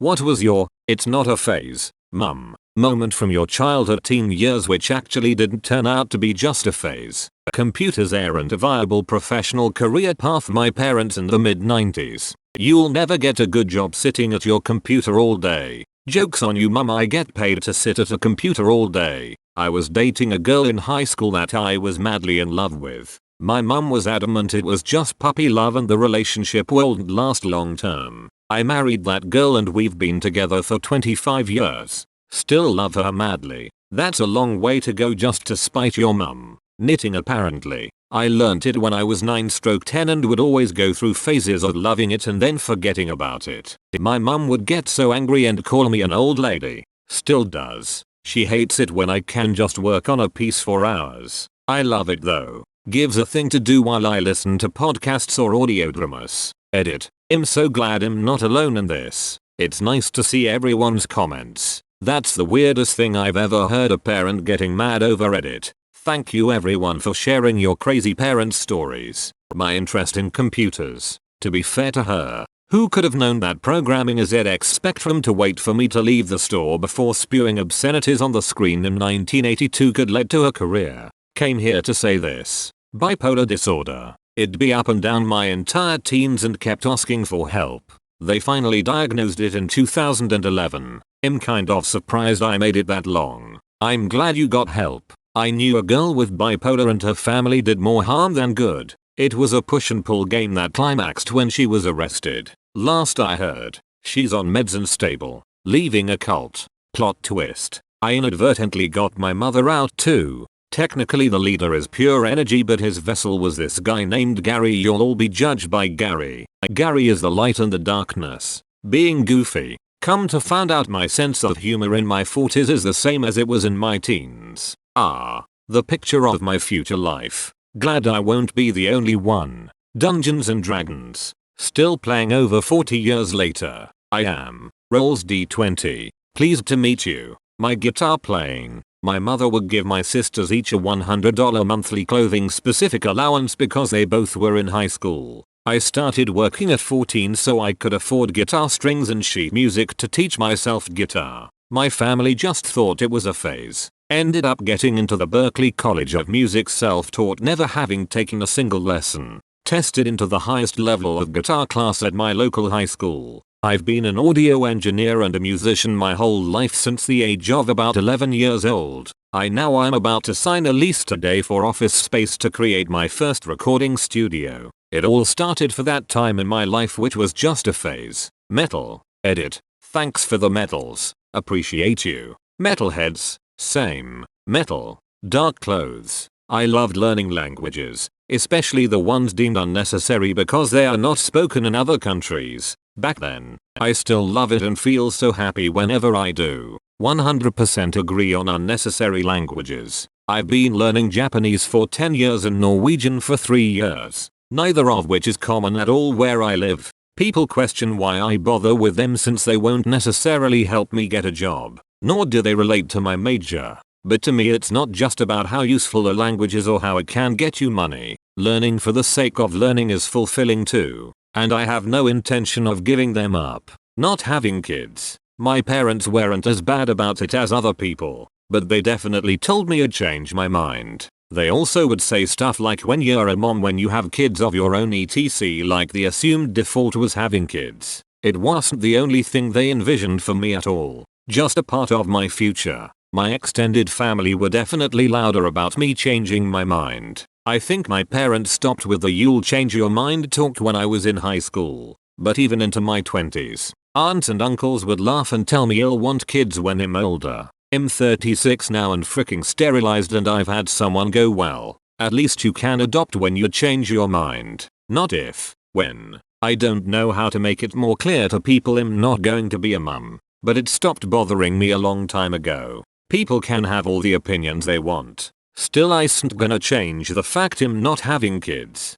What was your, it's not a phase, mum, moment from your childhood teen years which actually didn't turn out to be just a phase? Computers aren't a viable professional career path. My parents in the mid-90s. You'll never get a good job sitting at your computer all day. Joke's on you mum, I get paid to sit at a computer all day. I was dating a girl in high school that I was madly in love with. My mum was adamant it was just puppy love and the relationship wouldn't last long term. I married that girl and we've been together for 25 years. Still love her madly. That's a long way to go just to spite your mum. Knitting apparently. I learnt it when I was 9/10 and would always go through phases of loving it and then forgetting about it. My mum would get so angry and call me an old lady. Still does. She hates it when I can just work on a piece for hours. I love it though. Gives a thing to do while I listen to podcasts or audio dramas. Edit. I'm so glad I'm not alone in this. It's nice to see everyone's comments. That's the weirdest thing I've ever heard, a parent getting mad over Reddit. Thank you everyone for sharing your crazy parent stories. My interest in computers. To be fair to her, who could have known that programming a ZX Spectrum to wait for me to leave the store before spewing obscenities on the screen in 1982 could lead to a career. Came here to say this. Bipolar disorder. It'd be up and down my entire teens and kept asking for help. They finally diagnosed it in 2011. I'm kind of surprised I made it that long. I'm glad you got help. I knew a girl with bipolar and her family did more harm than good. It was a push and pull game that climaxed when she was arrested. Last I heard, she's on meds and stable. Leaving a cult. Plot twist. I inadvertently got my mother out too. Technically the leader is pure energy but his vessel was this guy named Gary. You'll all be judged by Gary. Gary is the light and the darkness. Being goofy. Come to find out my sense of humor in my 40s is the same as it was in my teens. The picture of my future life. Glad I won't be the only one. Dungeons and Dragons. Still playing over 40 years later. I am. Rolls D20. Pleased to meet you. My guitar playing. My mother would give my sisters each a $100 monthly clothing specific allowance because they both were in high school. I started working at 14 so I could afford guitar strings and sheet music to teach myself guitar. My family just thought it was a phase. Ended up getting into the Berklee College of Music self-taught, never having taken a single lesson. Tested into the highest level of guitar class at my local high school. I've been an audio engineer and a musician my whole life since the age of about 11 years old. Now I'm about to sign a lease today for office space to create my first recording studio. It all started for that time in my life which was just a phase. Metal. Edit. Thanks for the metals. Appreciate you. Metalheads. Same. Metal. Dark clothes. I loved learning languages, especially the ones deemed unnecessary because they are not spoken in other countries. Back then, I still love it and feel so happy whenever I do. 100% agree on unnecessary languages. I've been learning Japanese for 10 years and Norwegian for 3 years, neither of which is common at all where I live. People question why I bother with them since they won't necessarily help me get a job, nor do they relate to my major. But to me it's not just about how useful a language is or how it can get you money. Learning for the sake of learning is fulfilling too. And I have no intention of giving them up. Not having kids. My parents weren't as bad about it as other people, but they definitely told me I'd change my mind. They also would say stuff like when you're a mom when you have kids of your own etc, like the assumed default was having kids. It wasn't the only thing they envisioned for me at all. Just a part of my future. My extended family were definitely louder about me changing my mind. I think my parents stopped with the "you'll change your mind" talk when I was in high school. But even into my 20s, aunts and uncles would laugh and tell me I'll want kids when I'm older. I'm 36 now and freaking sterilized and I've had someone go, well, at least you can adopt when you change your mind. Not if, when. I don't know how to make it more clear to people I'm not going to be a mum, but it stopped bothering me a long time ago. People can have all the opinions they want. Still I ain't gonna change the fact I'm not having kids.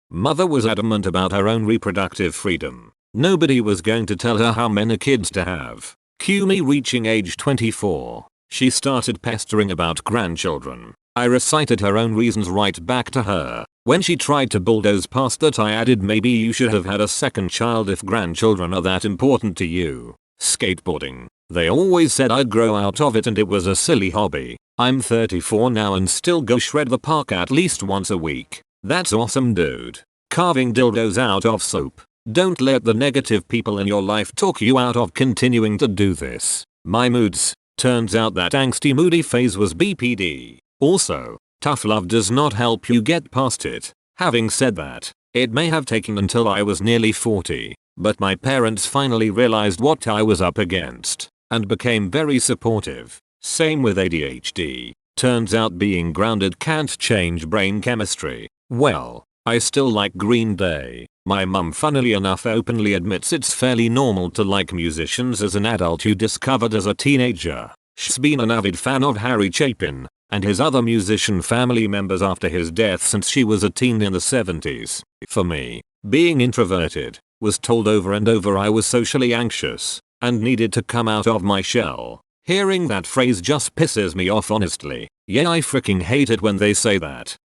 Mother was adamant about her own reproductive freedom. Nobody was going to tell her how many kids to have. Cue me reaching age 24. She started pestering about grandchildren. I recited her own reasons right back to her. When she tried to bulldoze past that I added maybe you should have had a second child if grandchildren are that important to you. Skateboarding. They always said I'd grow out of it and it was a silly hobby. I'm 34 now and still go shred the park at least once a week. That's awesome, dude. Carving dildos out of soap. Don't let the negative people in your life talk you out of continuing to do this. My moods. Turns out that angsty moody phase was BPD. Also, tough love does not help you get past it. Having said that, it may have taken until I was nearly 40, but my parents finally realized what I was up against and became very supportive. Same with ADHD. Turns out being grounded can't change brain chemistry. Well, I still like Green Day. My mum funnily enough openly admits it's fairly normal to like musicians as an adult you discovered as a teenager. She's been an avid fan of Harry Chapin and his other musician family members after his death since she was a teen in the 70s. For me, being introverted, was told over and over I was socially anxious and needed to come out of my shell. Hearing that phrase just pisses me off honestly. Yeah, I freaking hate it when they say that.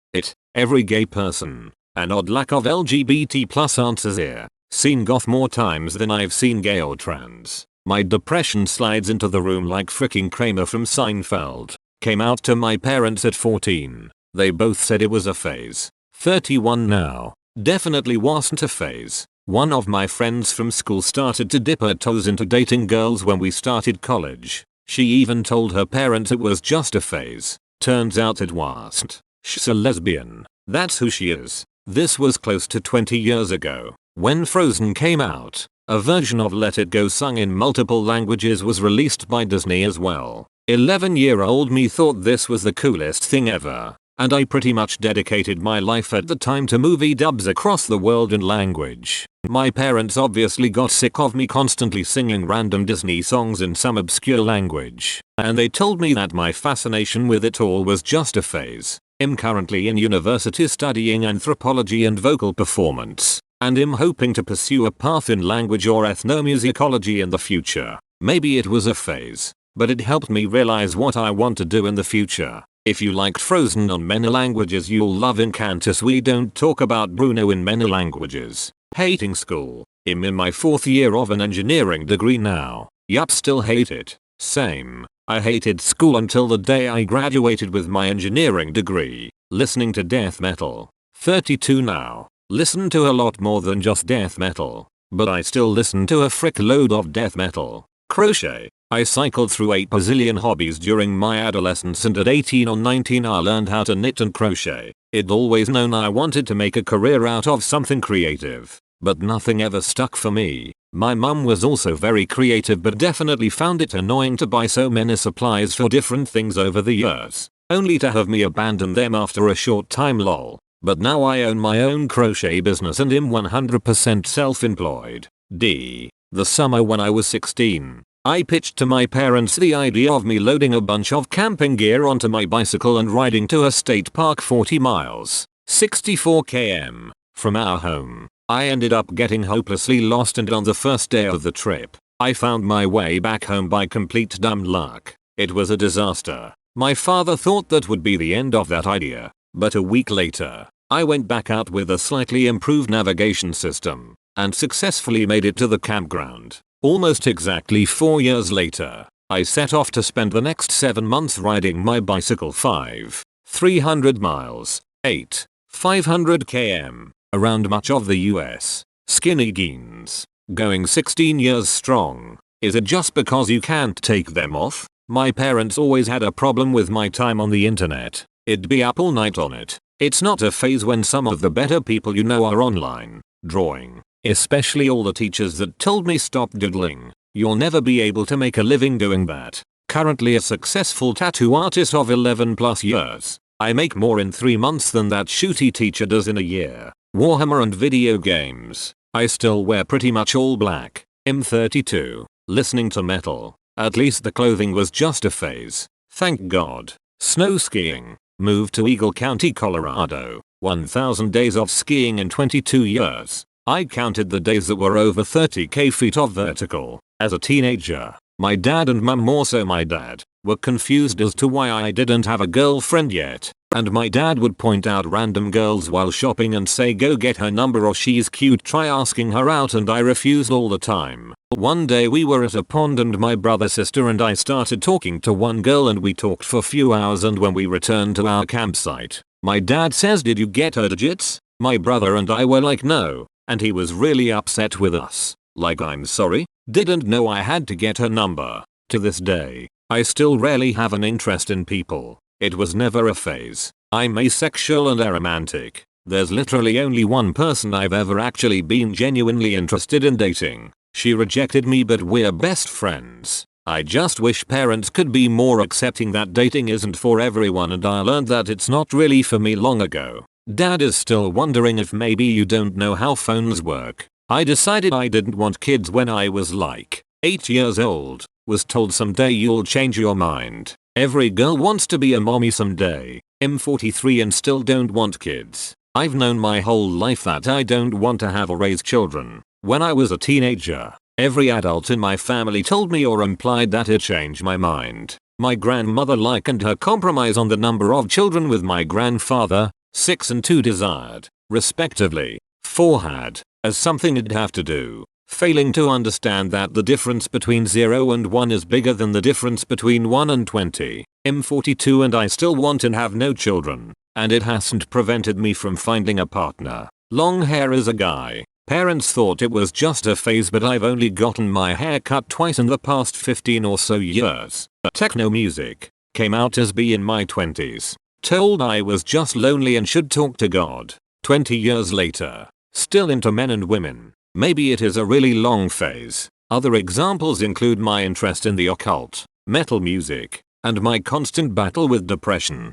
Every gay person. An odd lack of LGBT plus answers here. Seen goth more times than I've seen gay or trans. My depression slides into the room like fricking Kramer from Seinfeld. Came out to my parents at 14. They both said it was a phase. 31 now. Definitely wasn't a phase. One of my friends from school started to dip her toes into dating girls when we started college. She even told her parents it was just a phase. Turns out it wasn't. She's a lesbian. That's who she is. This was close to 20 years ago. When Frozen came out, a version of Let It Go sung in multiple languages was released by Disney as well. 11-year-old me thought this was the coolest thing ever, and I pretty much dedicated my life at the time to movie dubs across the world in language. My parents obviously got sick of me constantly singing random Disney songs in some obscure language, and they told me that my fascination with it all was just a phase. I'm currently in university studying anthropology and vocal performance, and I'm hoping to pursue a path in language or ethnomusicology in the future. Maybe it was a phase, but it helped me realize what I want to do in the future. If you liked Frozen on many languages you'll love Encantus. We don't talk about Bruno in many languages. Hating school. I'm in my 4th year of an engineering degree now. Yup, still hate it. Same. I hated school until the day I graduated with my engineering degree. Listening to death metal. 32 now. Listen to a lot more than just death metal. But I still listen to a frick load of death metal. Crochet. I cycled through 8 bazillion hobbies during my adolescence and at 18 or 19 I learned how to knit and crochet. I'd always known I wanted to make a career out of something creative, but nothing ever stuck for me. My mum was also very creative but definitely found it annoying to buy so many supplies for different things over the years, only to have me abandon them after a short time lol. But now I own my own crochet business and am 100% self-employed. The summer when I was 16, I pitched to my parents the idea of me loading a bunch of camping gear onto my bicycle and riding to a state park 40 miles, 64 km, from our home. I ended up getting hopelessly lost and on the first day of the trip, I found my way back home by complete dumb luck. It was a disaster. My father thought that would be the end of that idea, but a week later, I went back out with a slightly improved navigation system and successfully made it to the campground. Almost exactly 4 years later, I set off to spend the next 7 months riding my bicycle 300 miles, 500 km, around much of the US. Skinny jeans. Going 16 years strong. Is it just because you can't take them off? My parents always had a problem with my time on the internet. It'd be up all night on it. It's not a phase when some of the better people you know are online. Drawing. Especially all the teachers that told me stop doodling. You'll never be able to make a living doing that. Currently a successful tattoo artist of 11 plus years. I make more in 3 months than that shooty teacher does in a year. Warhammer and video games. I still wear pretty much all black. I'm 32. Listening to metal. At least the clothing was just a phase. Thank God. Snow skiing. Moved to Eagle County, Colorado. 1,000 days of skiing in 22 years. I counted the days that were over 30k feet of vertical. As a teenager, my dad and mum, more so my dad, were confused as to why I didn't have a girlfriend yet, and my dad would point out random girls while shopping and say go get her number or she's cute, try asking her out, and I refused all the time. One day we were at a pond and my brother, sister and I started talking to one girl and we talked for a few hours, and when we returned to our campsite, my dad says, "Did you get her digits?" My brother and I were like, "No," and he was really upset with us. Like, "I'm sorry, didn't know I had to get her number." To this day, I still rarely have an interest in people. It was never a phase. I'm asexual and aromantic. There's literally only one person I've ever actually been genuinely interested in dating. She rejected me, but we're best friends. I just wish parents could be more accepting that dating isn't for everyone, and I learned that it's not really for me long ago. Dad is still wondering if maybe you don't know how phones work. I decided I didn't want kids when I was like 8 years old. Was told someday you'll change your mind. Every girl wants to be a mommy someday. I'm 43 and still don't want kids. I've known my whole life that I don't want to have or raise children. When I was a teenager, every adult in my family told me or implied that it changed my mind. My grandmother likened her compromise on the number of children with my grandfather, 6 and 2 desired, respectively, 4 had, as something he'd have to do, failing to understand that the difference between 0 and 1 is bigger than the difference between 1 and 20. I'm 42 and I still want and have no children, and it hasn't prevented me from finding a partner. Long hair as a guy. Parents thought it was just a phase, but I've only gotten my hair cut twice in the past 15 or so years. Techno music. Came out as B in my 20s. Told I was just lonely and should talk to God. 20 years later. Still into men and women. Maybe it is a really long phase. Other examples include my interest in the occult, metal music, and my constant battle with depression.